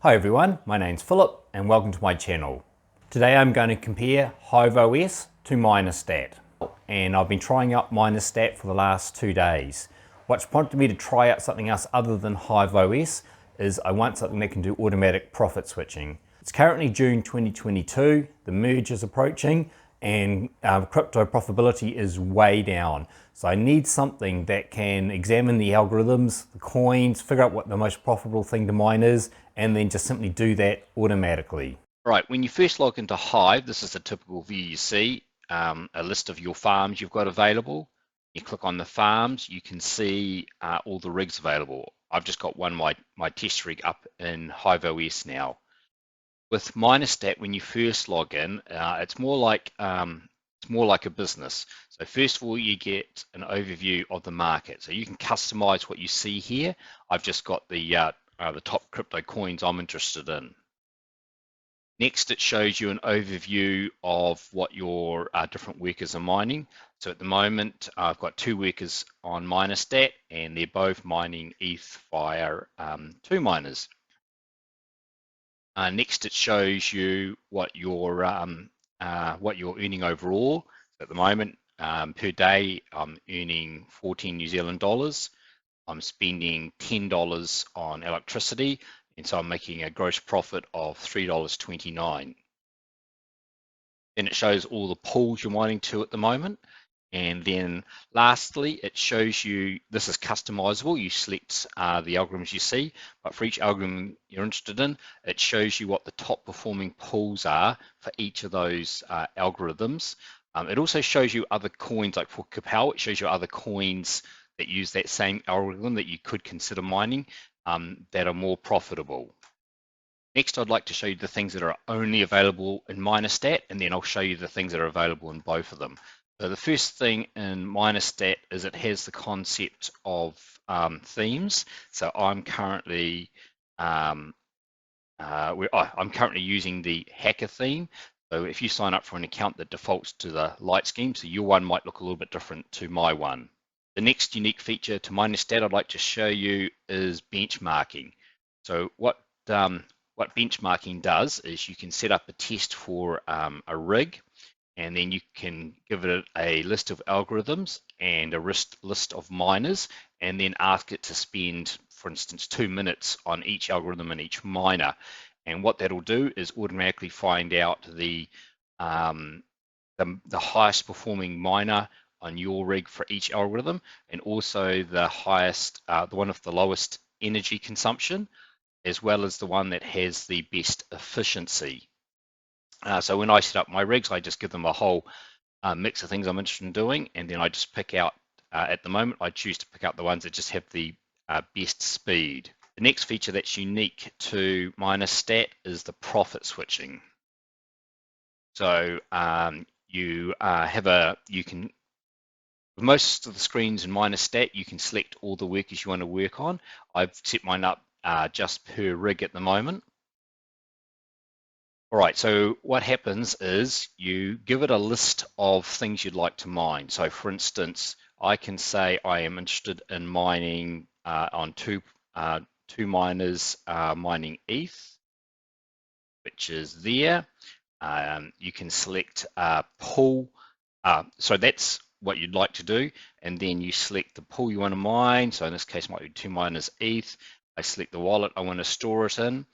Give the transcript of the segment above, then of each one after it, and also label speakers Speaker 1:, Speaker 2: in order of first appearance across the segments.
Speaker 1: Hi everyone, my name's Philip and welcome to my channel. Today I'm going to compare HiveOS to Minerstat, and I've been trying out Minerstat for the last 2 days. What's prompted me to try out something else other than HiveOS is I want something that can do automatic profit switching. It's currently June 2022, the merge is approaching, and crypto profitability is way down. So I need something that can examine the algorithms, the coins, figure out what the most profitable thing to mine is, and then just simply do that automatically.
Speaker 2: Right, when you first log into Hive, this is a typical view you see, a list of your farms you've got available. You click on the farms, you can see all the rigs available. I've just got my test rig up in HiveOS now. With Minerstat, when you first log in, it's more like a business. So first of all, you get an overview of the market. So you can customize what you see here. I've just got the top crypto coins I'm interested in. Next, it shows you an overview of what your different workers are mining. So at the moment, I've got 2 workers on Minerstat, and they're both mining ETH via 2 miners. Next, it shows you what you're earning overall. At the moment, per day, I'm earning 14 New Zealand dollars. I'm spending $10 on electricity, and so I'm making a gross profit of $3.29. Then it shows all the pools you're mining to at the moment. And then lastly, it shows you, this is customizable. You select the algorithms you see, but for each algorithm you're interested in, it shows you what the top performing pools are for each of those algorithms. It also shows you other coins, like for Capel, it shows you other coins that use that same algorithm that you could consider mining that are more profitable. Next, I'd like to show you the things that are only available in Minerstat, and then I'll show you the things that are available in both of them. So the first thing in Minerstat is it has the concept of themes. So I'm currently I'm currently using the hacker theme. So if you sign up for an account that defaults to the light scheme, so your one might look a little bit different to my one. The next unique feature to Minerstat I'd like to show you is benchmarking. So what benchmarking does is you can set up a test for a rig, and then you can give it a list of algorithms and a list of miners, and then ask it to spend, for instance, 2 minutes on each algorithm and each miner. And what that'll do is automatically find out the highest performing miner on your rig for each algorithm, and also the one with the lowest energy consumption, as well as the one that has the best efficiency. So when I set up my rigs, I just give them a whole mix of things I'm interested in doing, and then I just pick out, at the moment, I choose to pick out the ones that just have the best speed. The next feature that's unique to Minerstat is the profit switching. So you can, with most of the screens in Minerstat, you can select all the workers you want to work on. I've set mine up just per rig at the moment. All right, so what happens is you give it a list of things you'd like to mine. So for instance, I can say I am interested in mining on two miners mining ETH, which is there. You can select pool. So that's what you'd like to do. And then you select the pool you want to mine. So in this case, it might be 2 miners ETH. I select the wallet I want to store it in.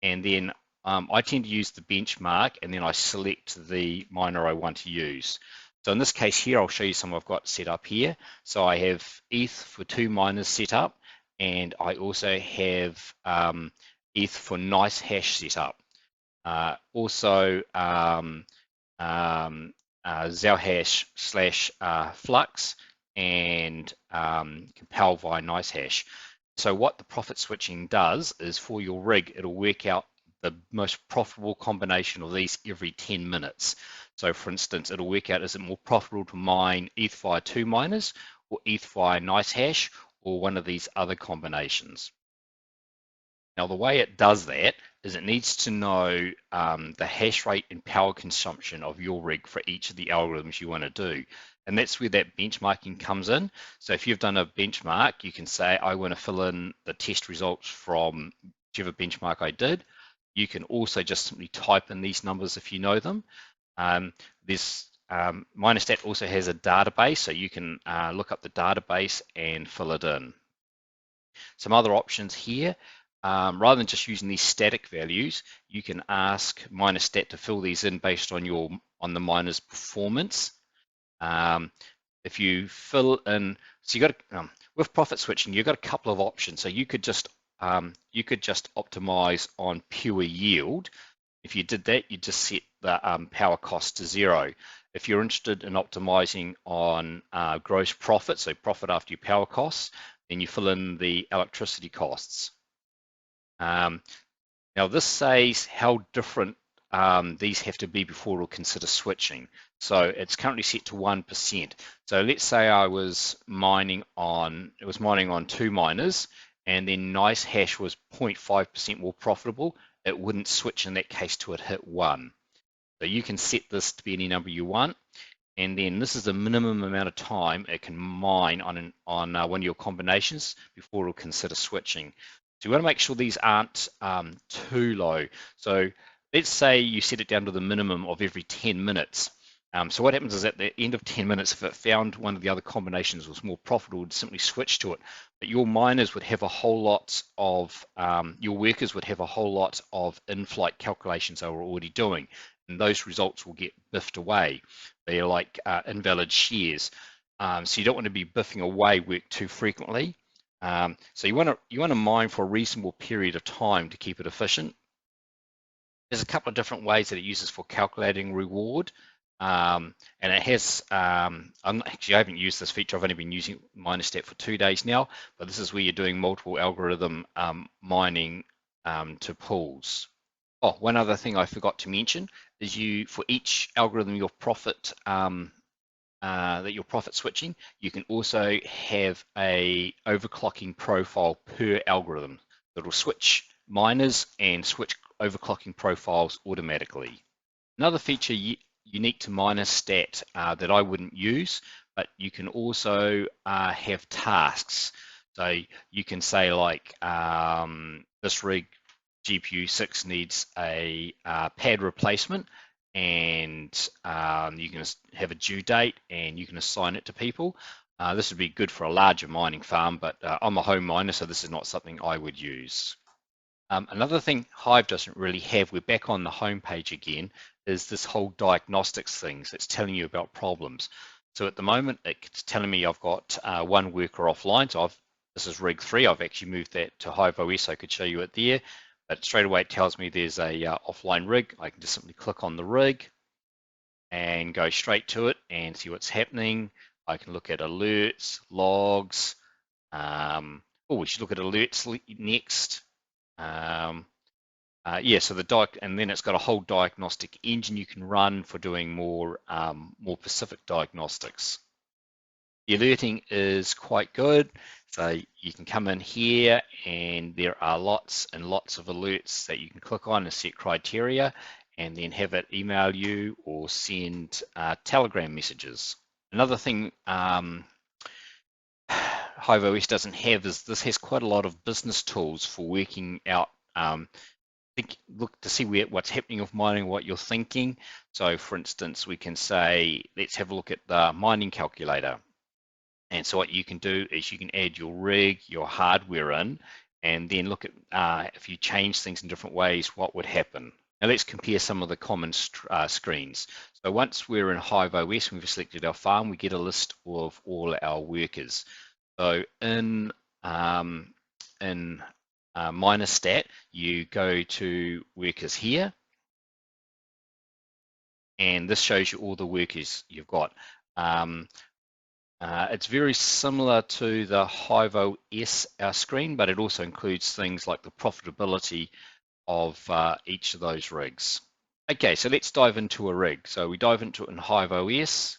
Speaker 2: And then I tend to use the benchmark, and then I select the miner I want to use. So in this case here, I'll show you some I've got set up here. So I have ETH for 2 miners set up, and I also have ETH for NiceHash set up. Also Zellhash / Flux and Capel via NiceHash. So what the profit switching does is for your rig, it'll work out the most profitable combination of these every 10 minutes. So for instance, it'll work out, is it more profitable to mine ETH via 2 miners or ETH via NiceHash, or one of these other combinations. Now, the way it does that is it needs to know the hash rate and power consumption of your rig for each of the algorithms you want to do. And that's where that benchmarking comes in. So if you've done a benchmark, you can say, I want to fill in the test results from whichever benchmark I did. You can also just simply type in these numbers if you know them. This Minerstat also has a database, so you can look up the database and fill it in. Some other options here, rather than just using these static values, you can ask Minerstat to fill these in based on the miner's performance. If you fill in, so you got with profit switching, you've got a couple of options. So you could just optimize on pure yield. If you did that, you just set the power cost to 0. If you're interested in optimizing on gross profit, so profit after your power costs, then you fill in the electricity costs. Now this says how different these have to be before it'll consider switching. So it's currently set to 1%. So let's say I was mining on 2 miners, and then NiceHash was 0.5% more profitable. It wouldn't switch in that case till it hit 1. So you can set this to be any number you want, and then this is the minimum amount of time it can mine on one of your combinations before it'll consider switching. So you want to make sure these aren't too low. So let's say you set it down to the minimum of every 10 minutes. So what happens is at the end of 10 minutes, if it found one of the other combinations was more profitable, it would simply switch to it. But your miners would have a whole lot of, your workers would have a whole lot of in-flight calculations they were already doing, and those results will get biffed away. They're like invalid shares. So you don't want to be biffing away work too frequently. So you want to mine for a reasonable period of time to keep it efficient. There's a couple of different ways that it uses for calculating reward. And it has, I haven't used this feature. I've only been using Minerstat for 2 days now, but this is where you're doing multiple algorithm mining to pools. Oh, one other thing I forgot to mention is for each algorithm your profit that you're profit switching, you can also have a overclocking profile per algorithm that will switch miners and switch overclocking profiles automatically. Another feature unique to Minerstat that I wouldn't use, but you can also have tasks. So you can say like this rig GPU 6 needs a pad replacement, and you can have a due date and you can assign it to people. This would be good for a larger mining farm, but I'm a home miner, so this is not something I would use. Another thing Hive doesn't really have, we're back on the home page again, is this whole diagnostics thing. So it's telling you about problems. So at the moment, it's telling me I've got one worker offline. So this is rig 3. I've actually moved that to HiveOS so I could show you it there. But straight away it tells me there's a offline rig. I can just simply click on the rig and go straight to it and see what's happening. I can look at alerts, logs. We should look at alerts next. Yeah, so and then it's got a whole diagnostic engine you can run for doing more specific diagnostics. The alerting is quite good. So you can come in here and there are lots and lots of alerts that you can click on and set criteria and then have it email you or send Telegram messages. Another thing HiveOS doesn't have is this has quite a lot of business tools for working out look to see what's happening with mining, what you're thinking. So for instance, we can say, let's have a look at the mining calculator. And so what you can do is you can add your rig, your hardware in, and then look at if you change things in different ways, what would happen. Now let's compare some of the common screens. So once we're in HiveOS, we've selected our farm, we get a list of all our workers. So in Minerstat, you go to workers here, and this shows you all the workers you've got. It's very similar to the HiveOS screen, but it also includes things like the profitability of each of those rigs. Okay, so let's dive into a rig. So we dive into it in HiveOS,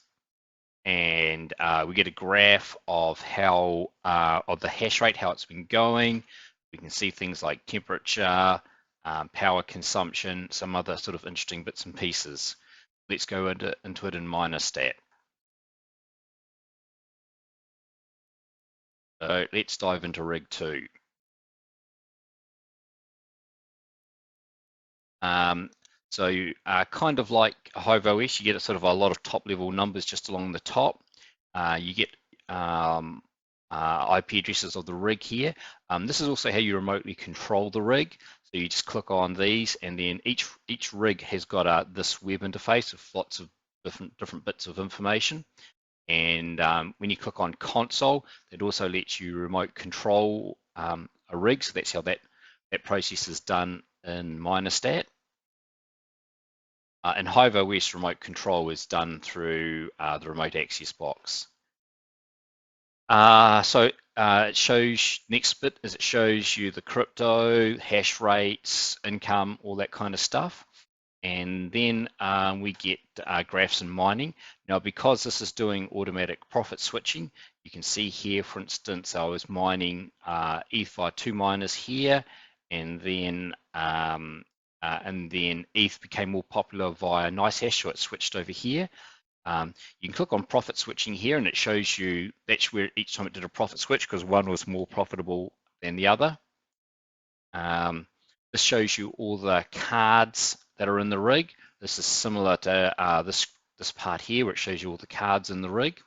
Speaker 2: and we get a graph of of the hash rate, how it's been going. We can see things like temperature, power consumption, some other sort of interesting bits and pieces. Let's go into it in Minerstat. So let's dive into rig 2. So kind of like HiveOS, you get sort of a lot of top-level numbers just along the top. You get IP addresses of the rig here. This is also how you remotely control the rig. So you just click on these, and then each rig has got this web interface with lots of different bits of information. And when you click on console, it also lets you remote control a rig. So that's how that process is done in Minerstat. And HiveOS remote control is done through the remote access box. It shows, next bit is it shows you the crypto, hash rates, income, all that kind of stuff. And then we get graphs and mining. Now, because this is doing automatic profit switching, you can see here, for instance, I was mining ETH via 2 miners here, and then ETH became more popular via NiceHash, so it switched over here. You can click on profit switching here, and it shows you that's where each time it did a profit switch, because one was more profitable than the other. This shows you all the cards that are in the rig. This is similar to this part here, where it shows you all the cards in the rig.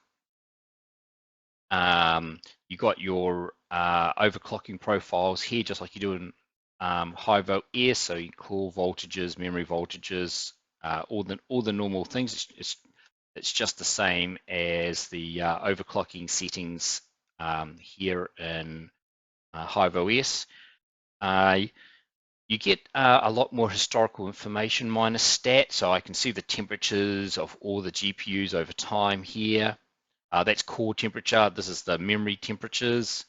Speaker 2: You got your overclocking profiles here, just like you do in HiveOS. So you core voltages, memory voltages, all the normal things. It's just the same as the overclocking settings here in HiveOS. You get a lot more historical information Minerstat, so I can see the temperatures of all the GPUs over time here. That's core temperature. This is the memory temperatures,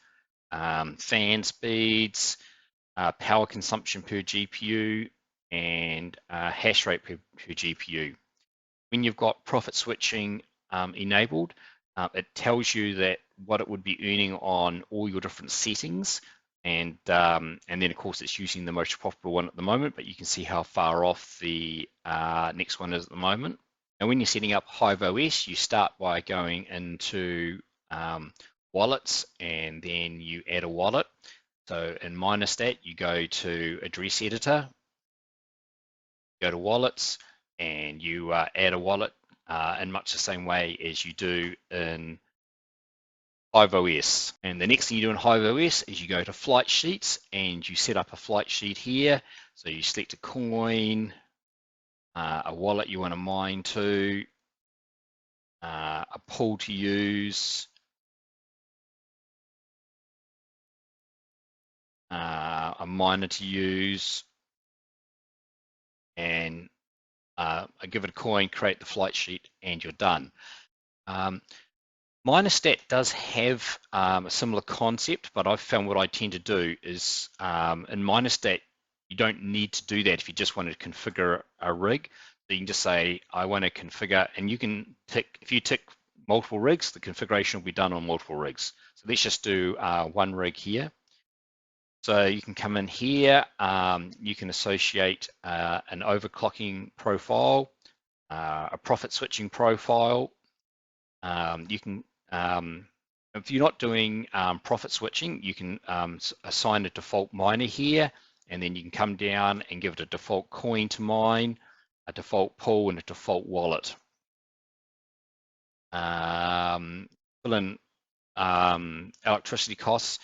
Speaker 2: fan speeds, power consumption per GPU, and hash rate per GPU. When you've got profit switching enabled, it tells you that what it would be earning on all your different settings, and then of course it's using the most profitable one at the moment, but you can see how far off the next one is at the moment. Now, when you're setting up HiveOS, you start by going into wallets, and then you add a wallet. So in Minerstat, you go to address editor, go to wallets, and you add a wallet in much the same way as you do in HiveOS. And the next thing you do in HiveOS is you go to flight sheets, and you set up a flight sheet here. So you select a coin, a wallet you want to mine to, a pool to use, a miner to use, and give it a coin, create the flight sheet, and you're done. Minerstat does have a similar concept, but I've found what I tend to do is in Minerstat, you don't need to do that if you just want to configure a rig. So you can just say, I want to configure, and you can tick, if you tick multiple rigs, the configuration will be done on multiple rigs. So let's just do one rig here. So you can come in here, you can associate an overclocking profile, a profit switching profile. You can, if you're not doing profit switching, you can assign a default miner here, and then you can come down and give it a default coin to mine, a default pool, and a default wallet. Fill in electricity costs.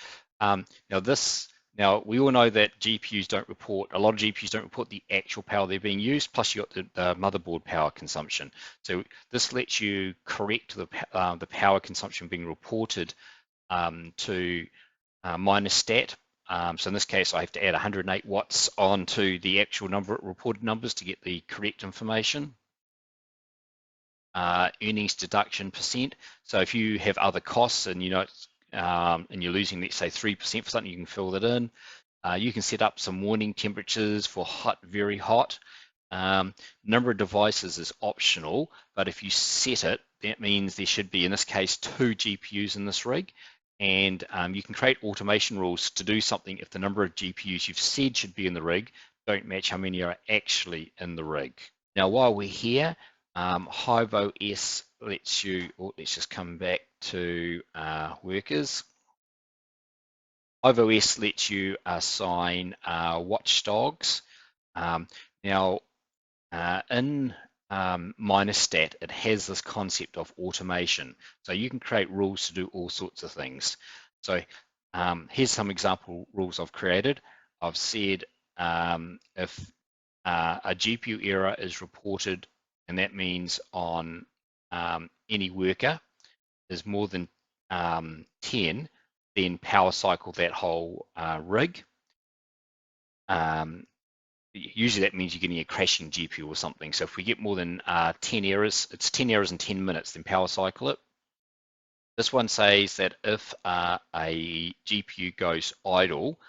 Speaker 2: Now we all know that GPUs don't report, a lot of GPUs don't report the actual power they're being used, plus you got the motherboard power consumption. So this lets you correct the power consumption being reported to Minerstat. So in this case, I have to add 108 watts onto the actual reported numbers to get the correct information. Earnings deduction percent. So if you have other costs and and you're losing, let's say 3% for something, you can fill that in. You can set up some warning temperatures for hot, very hot. Number of devices is optional, but if you set it, that means there should be, in this case, 2 GPUs in this rig. And you can create automation rules to do something if the number of GPUs you've said should be in the rig don't match how many are actually in the rig. Now, while we're here, HiveOS lets you, let's just come back to workers. HiveOS lets you assign watchdogs. Now, in Minerstat, it has this concept of automation. So you can create rules to do all sorts of things. So here's some example rules I've created. I've said if a GPU error is reported, and that means on any worker is more than 10, then power cycle that whole rig. Usually that means you're getting a crashing GPU or something. So if we get more than 10 errors, it's 10 errors in 10 minutes, then power cycle it. This one says that if a GPU goes idle,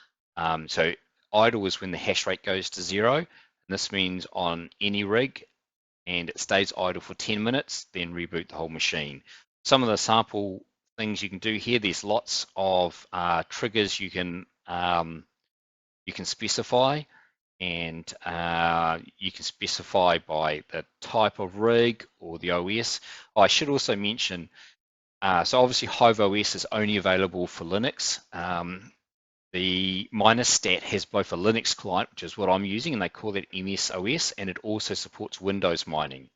Speaker 2: so idle is when the hash rate goes to 0, and this means on any rig, and it stays idle for 10 minutes, then reboot the whole machine. Some of the sample things you can do here, there's lots of triggers you can specify, and you can specify by the type of rig or the OS. I should also mention, so obviously HiveOS is only available for Linux. The Minerstat has both a Linux client, which is what I'm using, and they call it MSOS, and it also supports Windows mining.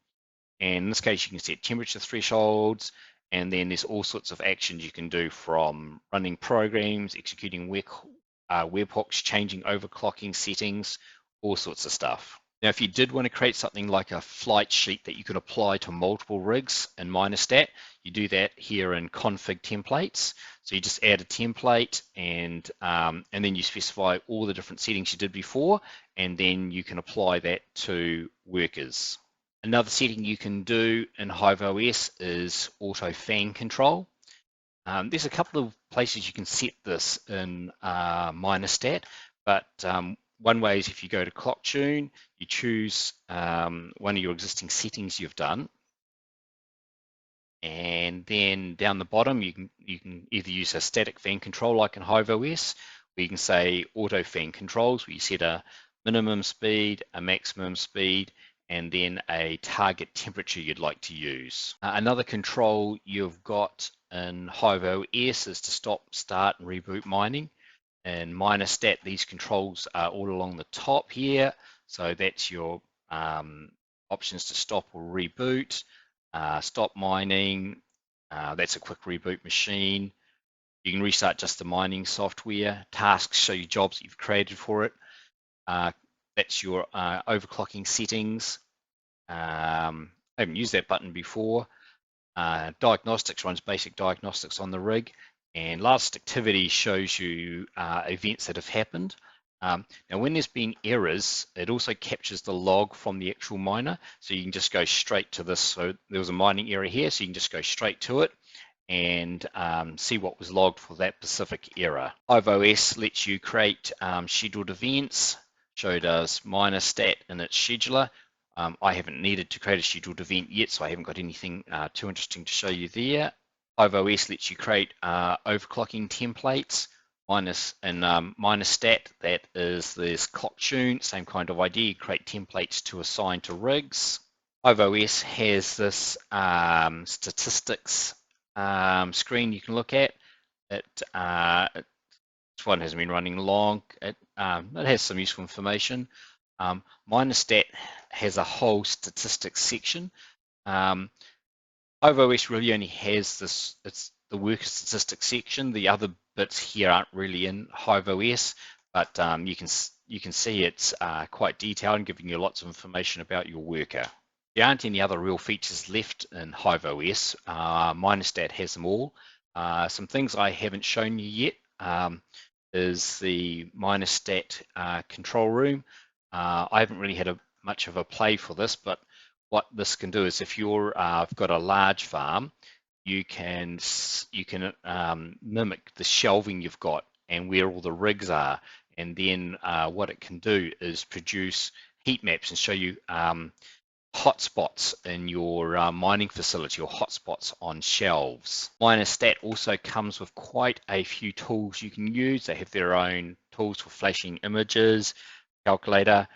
Speaker 2: And in this case, you can set temperature thresholds, and then there's all sorts of actions you can do, from running programs, executing webhooks, changing overclocking settings, all sorts of stuff. Now, if you did want to create something like a flight sheet that you could apply to multiple rigs in Minerstat, you do that here in config templates. So you just add a template, and then you specify all the different settings you did before, and then you can apply that to workers. Another setting you can do in HiveOS is auto fan control. There's a couple of places you can set this in Minerstat, but one way is if you go to clock tune, you choose one of your existing settings you've done, and then down the bottom you can either use a static fan control like in HiveOS, or you can say auto fan controls, where you set a minimum speed, a maximum speed, and then a target temperature you'd like to use. Another control you've got in HiveOS is to stop, start, and reboot mining. In Minerstat, these controls are all along the top here. So that's your options to stop or reboot. Stop mining, that's a quick reboot machine. You can restart just the mining software. Tasks show you jobs that you've created for it. That's your overclocking settings. I haven't used that button before. Diagnostics runs basic diagnostics on the rig, and last activity shows you events that have happened. Now, when there's been errors, it also captures the log from the actual miner, so you can just go straight to this. So there was a mining error here, so you can just go straight to it and see what was logged for that specific error. HiveOS lets you create scheduled events. So does Minerstat in its scheduler. I haven't needed to create a scheduled event yet, so I haven't got anything too interesting to show you there. HiveOS lets you create overclocking templates. Minerstat, that is this clock tune, same kind of idea. You create templates to assign to rigs. HiveOS has this statistics screen you can look at. This one hasn't been running long. It has some useful information. Minerstat has a whole statistics section. HiveOS really only has this, it's the worker statistics section. The other bits here aren't really in HiveOS, but you can see it's quite detailed and giving you lots of information about your worker. There aren't any other real features left in HiveOS. Minerstat has them all. Some things I haven't shown you yet is the Minerstat control room. I haven't really had much of a play for this, but what this can do is if you've got a large farm, you can mimic the shelving you've got and where all the rigs are, and then what it can do is produce heat maps and show you hotspots in your mining facility or hotspots on shelves. Minerstat also comes with quite a few tools you can use. They have their own tools for flashing images, calculator,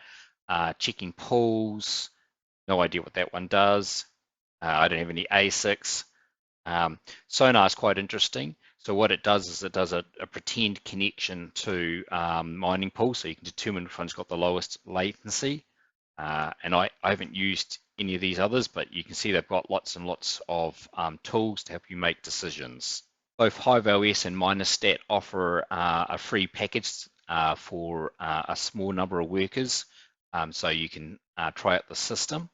Speaker 2: checking pools. No idea what that one does. I don't have any ASICs. Sonar is quite interesting. So what it does is it does a pretend connection to mining pool, so you can determine which one's got the lowest latency. And I haven't used any of these others, but you can see they've got lots and lots of tools to help you make decisions. Both HiveOS and Minerstat offer a free package for a small number of workers, so you can try out the system.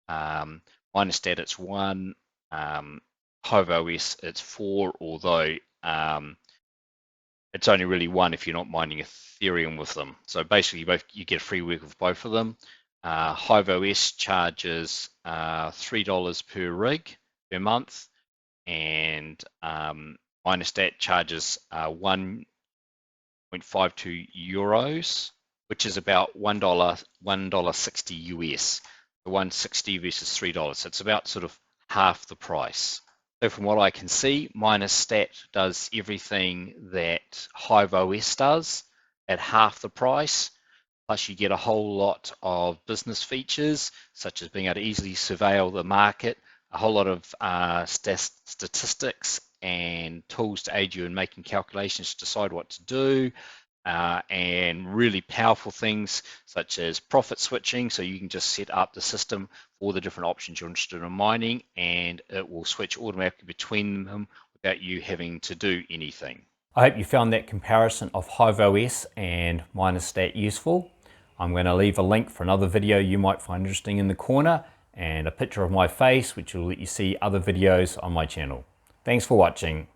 Speaker 2: Minerstat, it's 1, HiveOS, it's 4, although it's only really 1 if you're not mining Ethereum with them. So basically, you get free work with both of them. HiveOS charges $3 per rig per month, and Minerstat charges 1.52 euros, which is about $1.60 US. The 160 versus $3, so it's about sort of half the price. So from what I can see, Minerstat does everything that HiveOS does at half the price. Plus you get a whole lot of business features, such as being able to easily surveil the market, a whole lot of statistics and tools to aid you in making calculations to decide what to do, and really powerful things such as profit switching. So you can just set up the system for the different options you're interested in mining, and it will switch automatically between them without you having to do anything.
Speaker 1: I hope you found that comparison of HiveOS and Minerstat useful. I'm going to leave a link for another video you might find interesting in the corner, and a picture of my face, which will let you see other videos on my channel. Thanks for watching.